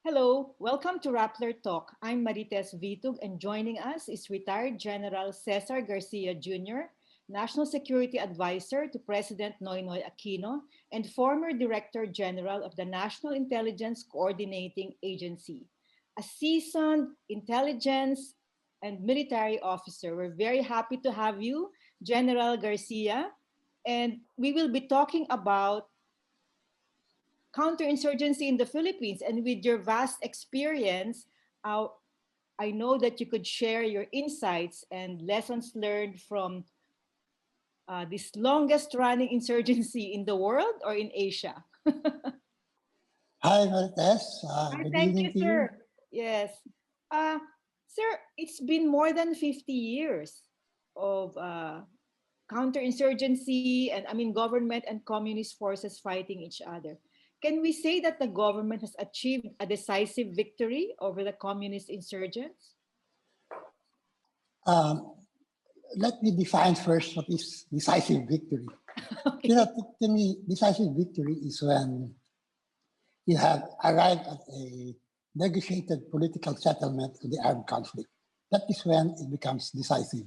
Hello, welcome to Rappler Talk. I'm Marites Vitug, and joining us is retired General Cesar Garcia Jr., National Security Advisor to President Noynoy Aquino, and former Director General of the National Intelligence Coordinating Agency. A seasoned intelligence and military officer. We're very happy to have you, General Garcia, and we will be talking about counterinsurgency in the Philippines. And with your vast experience, uh, I know that you could share your insights and lessons learned from this longest running insurgency in the world or in Asia. Hi, Marites. Good Thank evening you, to you. sir. Yes. Uh, Sir, it's been more than 50 years of counterinsurgency and government and communist forces fighting each other. Can we say that the government has achieved a decisive victory over the communist insurgents? Um, Let me define first what is decisive victory. Okay. You know, to me, decisive victory is when you have arrived at a negotiated political settlement of the armed conflict. That is when it becomes decisive.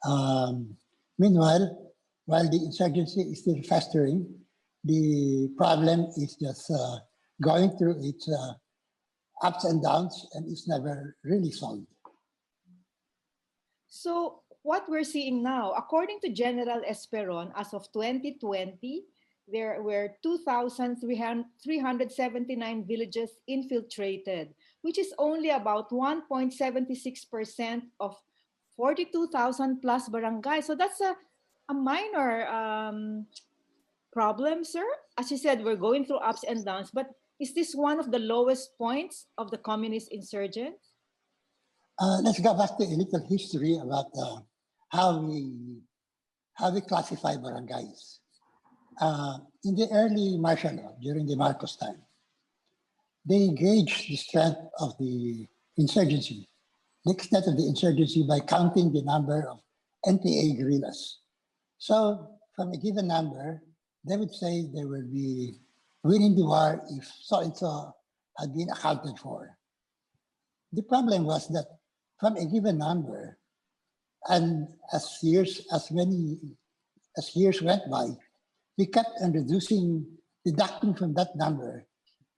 Um, Meanwhile, while the insurgency is still festering, the problem is just going through its ups and downs and it's never really solved. So what we're seeing now, according to General Esperon, as of 2020, there were 2,379 villages infiltrated, which is only about 1.76% of 42,000 plus barangays. So that's a minor problem, sir. As you said, we're going through ups and downs, but is this one of the lowest points of the communist insurgents? Let's go back to a little history about how we how we classify barangays. In the early martial law, during the Marcos time, they gauged the strength of the insurgency, the extent of the insurgency by counting the number of NPA guerrillas. So from a given number, they would say they will be winning the war if so and so had been accounted for. The problem was that from a given number, and as years went by, we kept on reducing, deducting from that number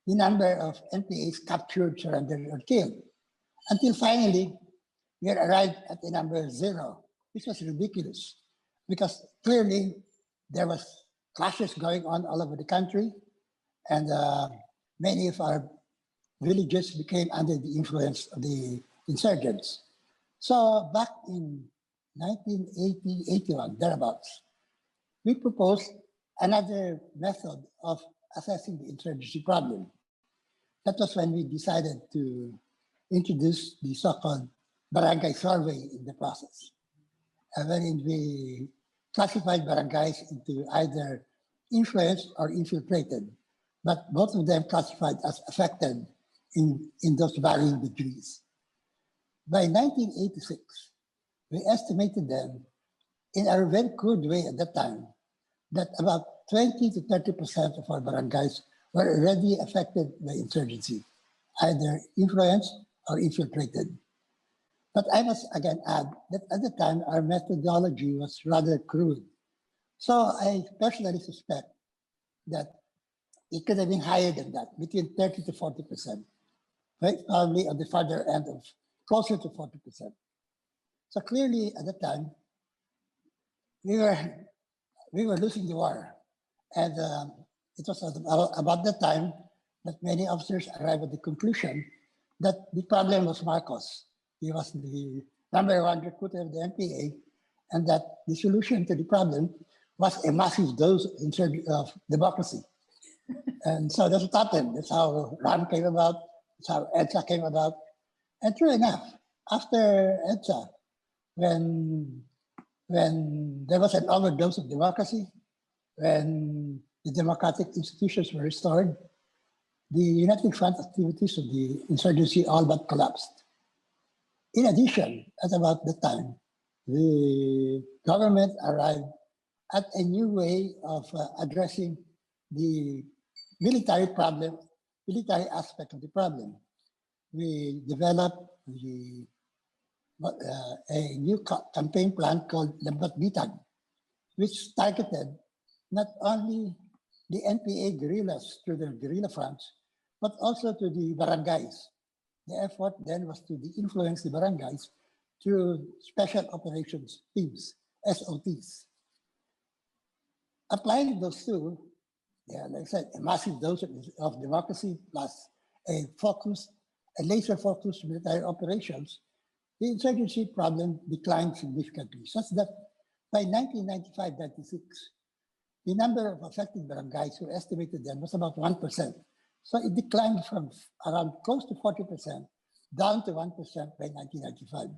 the number of NPAs captured, surrendered, or killed, until finally we had arrived at the number zero. This was ridiculous because clearly there was clashes going on all over the country, and many of our villages became under the influence of the insurgents. So back in 1980, 81, thereabouts, we proposed another method of assessing the insurgency problem. That was when we decided to introduce the so-called barangay survey in the process, wherein we classified barangays into either influenced or infiltrated, but both of them classified as affected in those varying degrees. By 1986, we estimated them in a very crude way at that time that about 20 to 30% of our barangays were already affected by insurgency, either influenced or infiltrated. But I must again add that at the time, our methodology was rather crude. So I personally suspect that it could have been higher than that, between 30 to 40%, right? Probably on the farther end of closer to 40%. So clearly at the time, we were we were losing the war. And it was about that time that many officers arrived at the conclusion that the problem was Marcos. He was the number one recruiter of the NPA, and that the solution to the problem was a massive dose of democracy. And so that's what happened. That's how RAM came about. That's how EDSA came about. And true enough, after EDSA, when there was an overdose of democracy, when the democratic institutions were restored, the United Front activities of the insurgency all but collapsed. In addition, at about the time, the government arrived at a new way of addressing the military problem military aspect of the problem. We developed a new campaign plan called Lambat Bitag, which targeted not only the NPA guerrillas through their guerrilla fronts, but also to the barangays. The effort then was to influence the barangays through special operations teams, SOTs. Applying those two, like I said, a massive dose of democracy plus a laser focused military operations, the insurgency problem declined significantly, such that by 1995-96, the number of affected barangays who estimated then was about 1%. So it declined from around close to 40% down to 1% by 1995.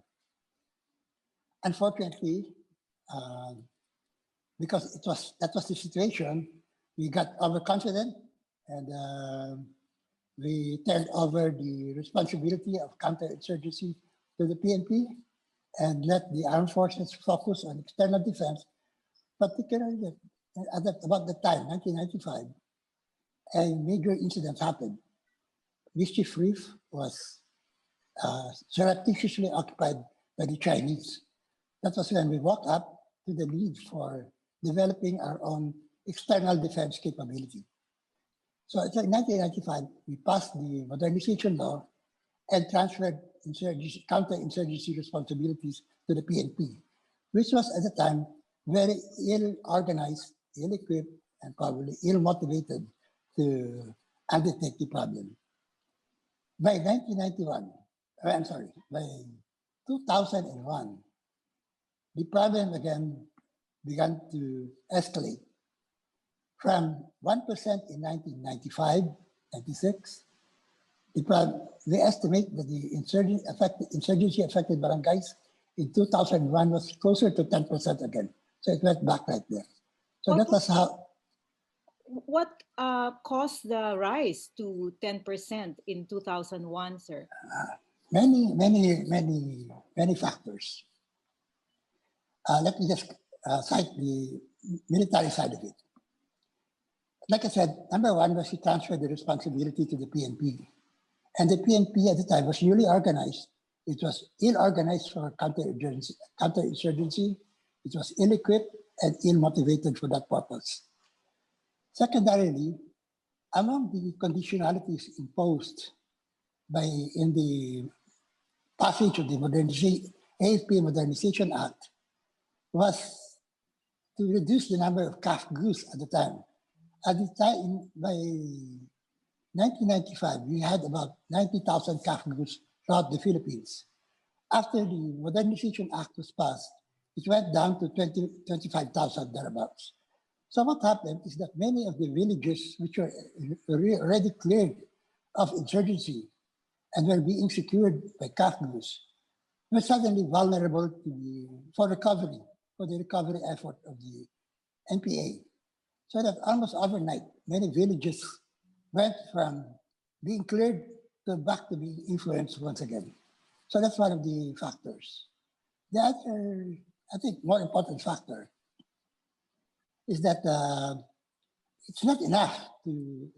Unfortunately, because that was the situation, we got overconfident and we turned over the responsibility of counterinsurgency to the PNP and let the armed forces focus on external defense, particularly at about the time, 1995, a major incident happened. Mischief Reef was surreptitiously occupied by the Chinese. That was when we woke up to the need for developing our own external defense capability. So it's like 1995, we passed the modernization law and transferred counterinsurgency responsibilities to the PNP, which was at the time very ill-organized, ill-equipped, and probably ill-motivated to undertake the problem. By 2001, the problem again began to escalate from 1% in 1995, 96. We estimate that the insurgency-affected barangays in 2001 was closer to 10% again. So it went back right there. So that was how. What caused the rise to 10% in 2001, sir? Many factors. Let me just cite the military side of it. Like I said, number one was to transfer the responsibility to the PNP. And the PNP at the time was newly organized. It was ill-organized for counterinsurgency. It was ill-equipped and ill-motivated for that purpose. Secondarily, among the conditionalities imposed in the passage of the AFP Modernization Act was to reduce the number of calf goose at the time. At the time, by 1995, we had about 90,000 calf goose throughout the Philippines. After the Modernization Act was passed, it went down to 25,000 thereabouts. So what happened is that many of the villages which were already cleared of insurgency and were being secured by calf goose were suddenly vulnerable for the recovery effort of the NPA. So that almost overnight, many villages went from being cleared to back to being influenced once again. So that's one of the factors. The other, I think, more important factor is that it's not enough to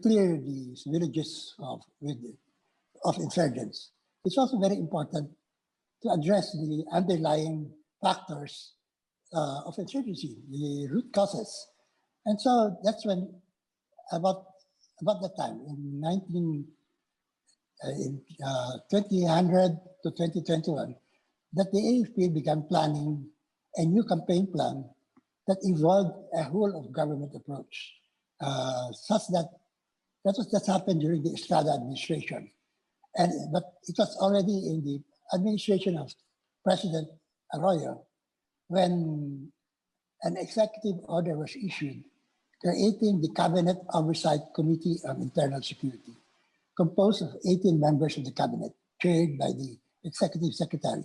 clear these villages of insurgents. It's also very important to address the underlying factors of insurgency, the root causes. And so that's when, about that time, in 2000 to 2021, that the AFP began planning a new campaign plan that involved a whole of government approach, such that that happened during the Estrada administration. But it was already in the administration of President Arroyo when an executive order was issued creating the Cabinet Oversight Committee on Internal Security, composed of 18 members of the cabinet, chaired by the executive secretary.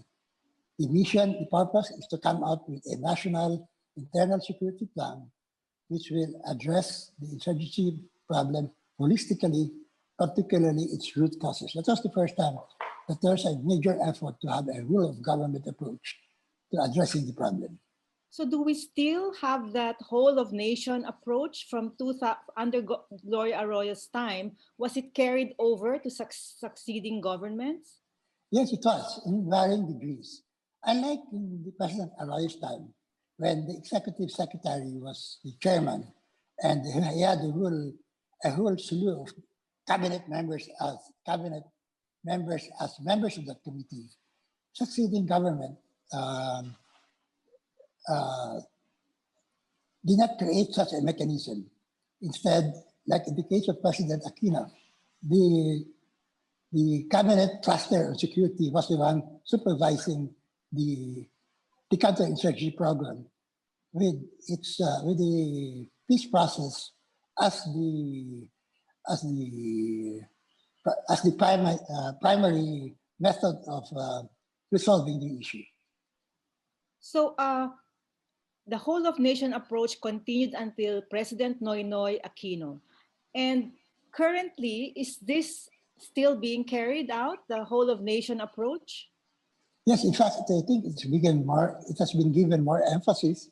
The mission, the purpose is to come up with a national internal security plan which will address the insurgency problem holistically, particularly its root causes. That was the first time that there's a major effort to have a rule of government approach to addressing the problem. So do we still have that whole of nation approach from under Gloria Arroyo's time? Was it carried over to succeeding governments? Yes, it was in varying degrees. Unlike in the President Arroyo's time, when the executive secretary was the chairman, and he had a whole slew of cabinet members as members of the committee. Succeeding government um, uh, did not create such a mechanism. Instead, like in the case of President Aquino, the cabinet cluster on security was the one supervising the counterinsurgency program with with the peace process as the as the primary method of resolving the issue. So the whole of nation approach continued until President Noynoy Aquino. And currently, is this still being carried out, the whole of nation approach? Yes, in fact, I think it has been given more emphasis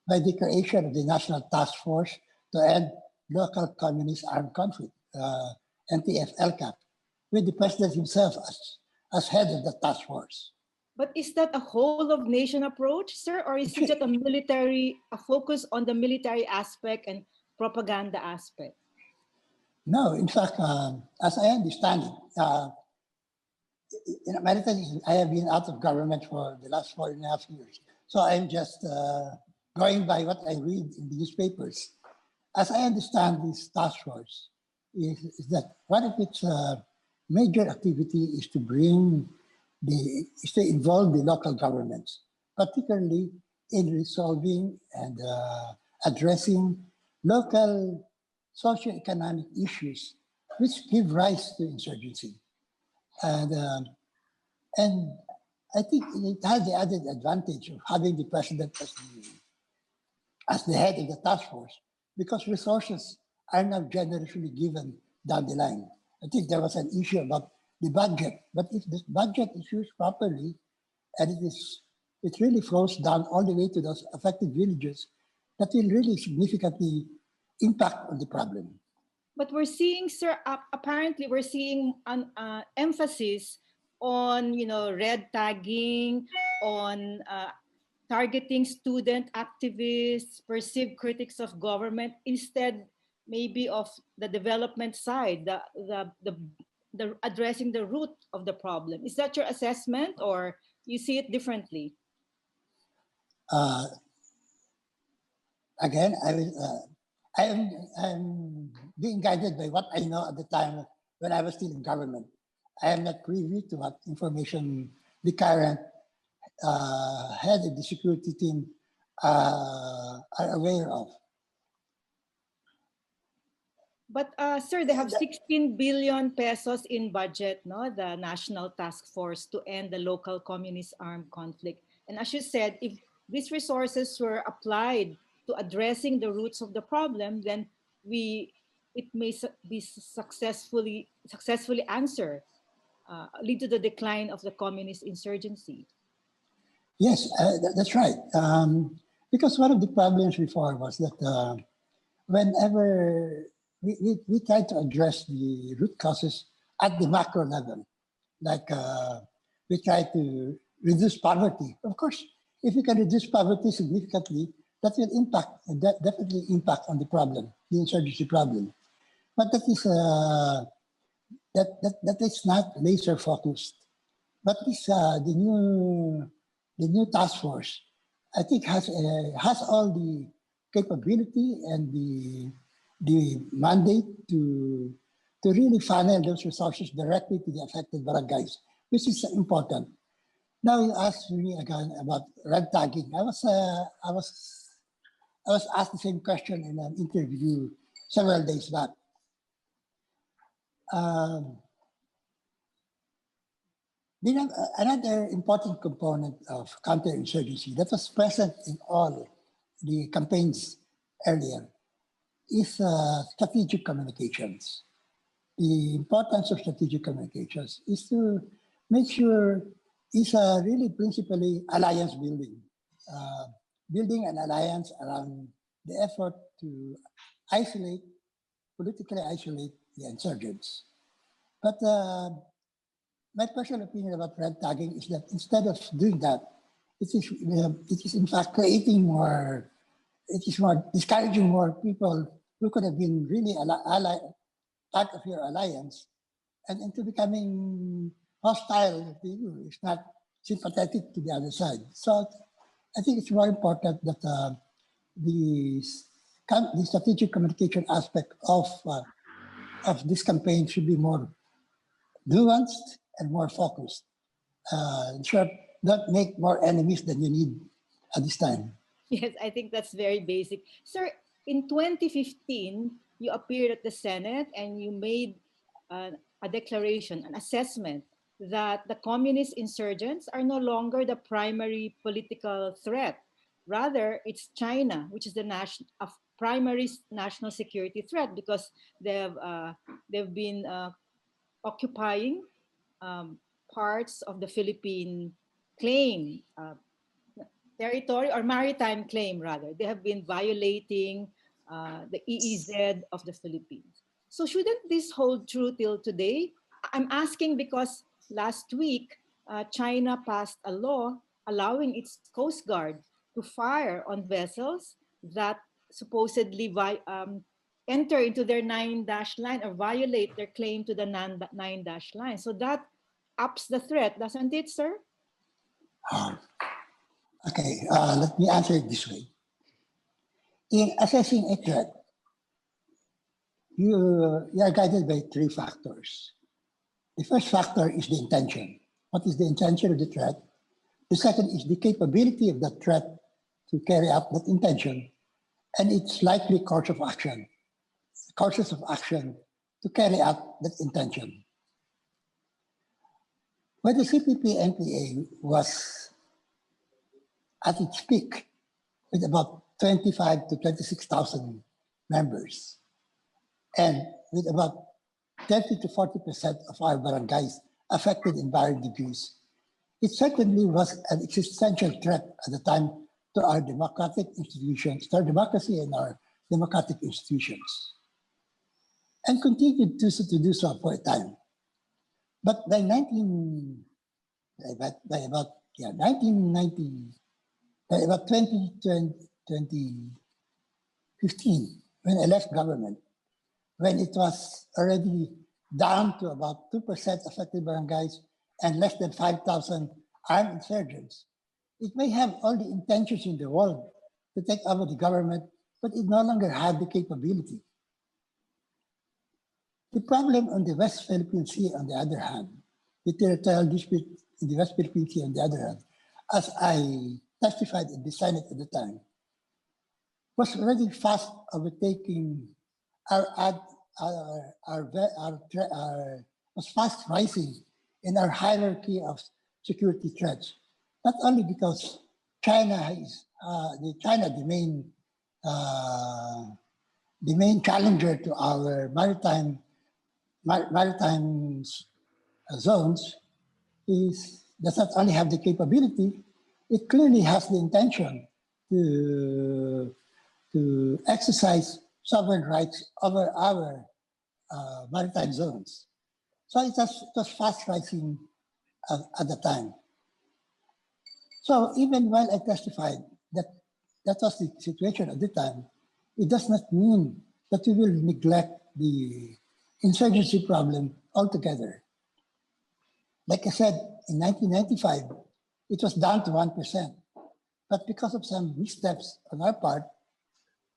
by the creation of the National Task Force to End Local Communist Armed Conflict, NTF LCAP, with the president himself as head of the task force. But is that a whole of nation approach, sir, or is it just a focus on the military aspect and propaganda aspect? No, in fact, as I understand it, in America, I have been out of government for the last 4.5 years. So I'm just going by what I read in the newspapers. As I understand this task force, is that one of its major activity is to involve the local governments, particularly in resolving and addressing local socioeconomic issues which give rise to insurgency. And I think it has the added advantage of having the president as the head of the task force, because resources are now generously given down the line. I think there was an issue about the budget, but if the budget is used properly and it really flows down all the way to those affected villages, that will really significantly impact on the problem. But we're seeing, sir, apparently we're seeing an emphasis on, red tagging, on targeting student activists, perceived critics of government, instead maybe of the development side, the addressing the root of the problem. Is that your assessment, or you see it differently? Again, I'm being guided by what I know at the time when I was still in government. I am not privy to what information the current head of the security team are aware of. But sir, they have 16 billion pesos in budget, no? The National Task Force to End the Local Communist Armed Conflict. And as you said, if these resources were applied to addressing the roots of the problem, then it may be successfully lead to the decline of the communist insurgency. Yes, that's right. Because one of the problems before was that whenever we try to address the root causes at the macro level, like we try to reduce poverty. Of course, if you can reduce poverty significantly, that will definitely impact on the problem, the insurgency problem. But that is not laser focused. But this the new task force, I think has all the capability and the mandate to really funnel those resources directly to the affected barangays, which is important. Now you asked me again about red tagging. I was asked the same question in an interview several days back. Another important component of counterinsurgency that was present in all the campaigns earlier is strategic communications. The importance of strategic communications is to make sure it's really principally alliance building. building an alliance around the effort to isolate, politically isolate the insurgents. But my personal opinion about red tagging is that instead of doing that, it is in fact creating more, it is more discouraging more people who could have been really part of your alliance and into becoming hostile to you, if not sympathetic to the other side. So I think it's more important that the, the strategic communication aspect of this campaign should be more nuanced and more focused. Sure, don't make more enemies than you need at this time. Yes, I think that's very basic. Sir, in 2015, you appeared at the Senate and you made a declaration, an assessment that the communist insurgents are no longer the primary political threat. Rather, it's China, which is the primary national security threat because they've been occupying um, parts of the Philippine claim, territory or maritime claim rather. They have been violating the EEZ of the Philippines. So shouldn't this hold true till today? I'm asking because last week, China passed a law allowing its Coast Guard to fire on vessels that supposedly enter into their 9-dash line or violate their claim to the 9-dash line. So that ups the threat, doesn't it, sir? Okay, let me answer it this way. In assessing a threat, you are guided by three factors. The first factor is the intention. What is the intention of the threat? The second is the capability of the threat to carry out that intention and its likely course of action, courses of action to carry out that intention. When the CPP-NPA was at its peak with about 25 to 26,000 members, and with about 30 to 40% of our barangays affected in violent abuse, it certainly was an existential threat at the time to our democratic institutions, to our democracy and our democratic institutions, and continued to do so for a time. But by 1990, by about 2015, when I left government, when it was already down to about 2% affected barangays and less than 5,000 armed insurgents, it may have all the intentions in the world to take over the government, but it no longer had the capability. The problem on the West Philippine Sea, on the other hand, the territorial dispute in the West Philippine Sea, on the other hand, as I testified in the Senate at the time, was already fast overtaking was fast rising in our hierarchy of security threats. Not only because China is the main challenger to our maritime zones does not only have the capability, it clearly has the intention to exercise sovereign rights over our maritime zones. So it was fast rising at the time. So even while I testified that that was the situation at the time, it does not mean that we will neglect the insurgency problem altogether. Like I said, in 1995, it was down to 1%. But because of some missteps on our part,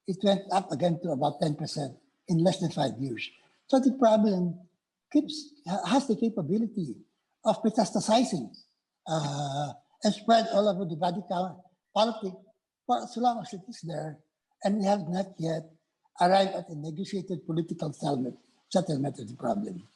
it went up again to about 10% in less than 5 years. So the problem has the capability of metastasizing and spread all over the body politic for as long as it is there, and we have not yet arrived at a negotiated political settlement of the problem.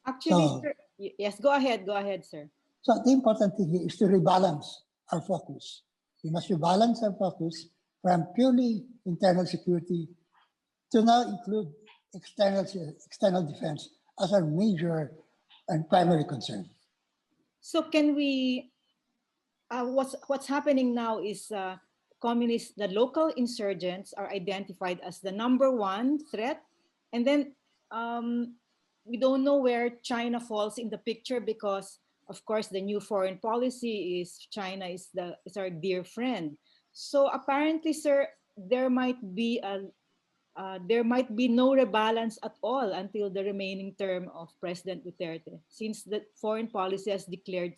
Actually, sir, yes, go ahead, sir. So the important thing here is to rebalance our focus. We must rebalance our focus from purely internal security to now include external defense as our major and primary concern. So can we, what's happening now is communists, the local insurgents are identified as the #1 threat. And then we don't know where China falls in the picture because, of course, the new foreign policy is China is our dear friend. So apparently, sir, there might be no rebalance at all until the remaining term of President Duterte, since the foreign policy has declared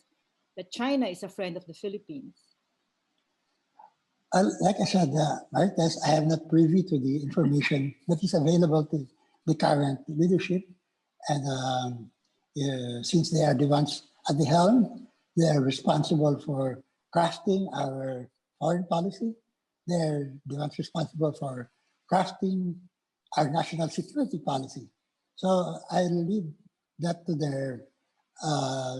that China is a friend of the Philippines. Like I said, Marites, I am not privy to the information that is available to the current leadership. And since they are the ones at the helm, they are responsible for crafting our foreign policy. They're the ones responsible for crafting our national security policy. So I leave that to their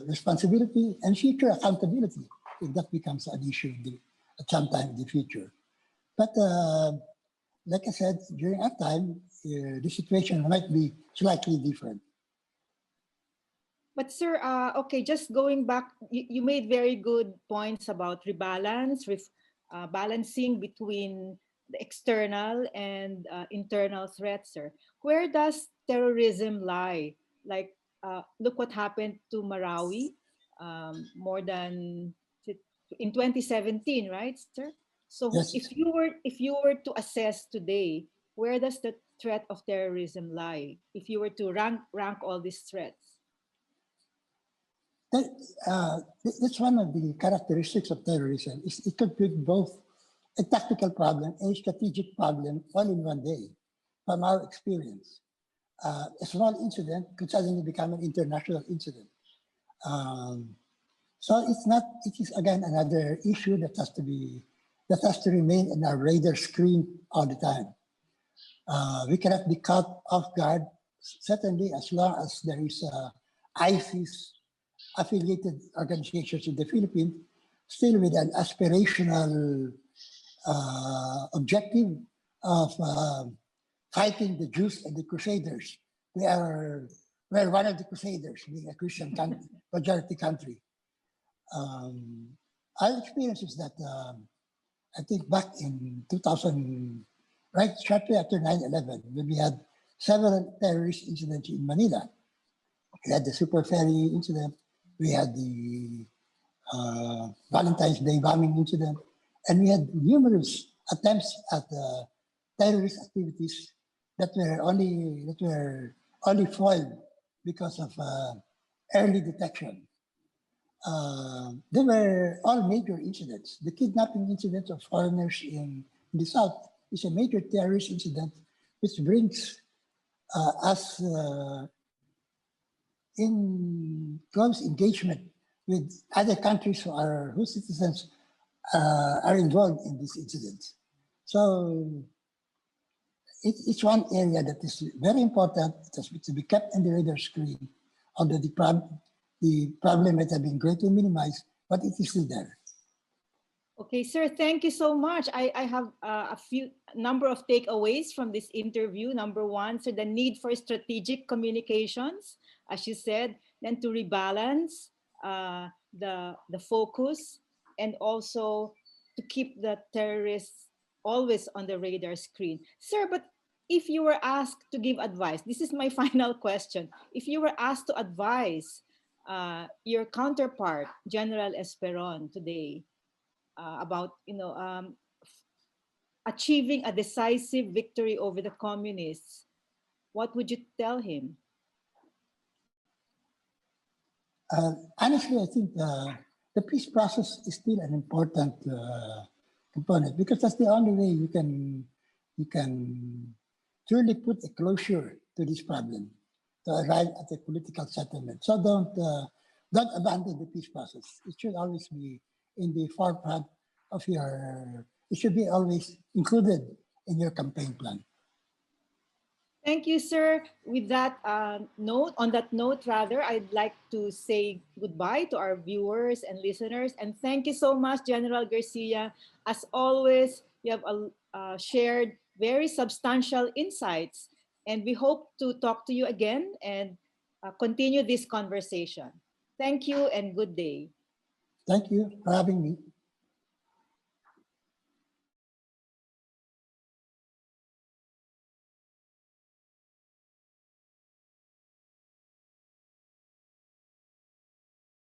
responsibility and future accountability if that becomes an issue at some time in the future. But like I said, during our time, the situation might be slightly different. But sir, okay, just going back, you made very good points about rebalance, balancing between the external and internal threats, sir. Where does terrorism lie? Like, look what happened to Marawi more than in 2017, right, sir? So Yes. if you were to assess today, where does the threat of terrorism lie? If you were to rank all these threats. That's one of the characteristics of terrorism. It could be both a tactical problem and a strategic problem all in one day. From our experience, a small incident could suddenly become an international incident. So it is again another issue that has to remain in our radar screen all the time. We cannot be caught off guard, certainly as long as there is ISIS affiliated organizations in the Philippines, still with an aspirational objective of fighting the Jews and the Crusaders. We're one of the Crusaders, being a Christian majority country. Our experience is that I think back in 2000, right shortly after 9/11, when we had several terrorist incidents in Manila. We had the Super Ferry incident, we had the Valentine's Day bombing incident, and we had numerous attempts at terrorist activities that were only foiled because of early detection. They were all major incidents. The kidnapping incident of foreigners in the South is a major terrorist incident, which brings us in close engagement with other countries whose citizens are involved in these incidents. So it's one area that is very important. It has to be kept on the radar screen, although the problem might have been greatly minimized, but it is still there. Okay, sir, thank you so much. I have a number of takeaways from this interview. Number one, so the need for strategic communications, as you said, then to rebalance the focus, and also to keep the terrorists always on the radar screen. Sir, but if you were asked to give advice, this is my final question. If you were asked to advise your counterpart, General Esperon, today, about achieving a decisive victory over the communists, what would you tell him? Honestly, I think the peace process is still an important component because that's the only way you can truly put a closure to this problem, to arrive at a political settlement. So don't abandon the peace process. It should always be in the forefront of it should be always included in your campaign plan. Thank you, sir. With that on that note, I'd like to say goodbye to our viewers and listeners. And thank you so much, General Garcia. As always, you have shared very substantial insights. And we hope to talk to you again and continue this conversation. Thank you and good day. Thank you for having me.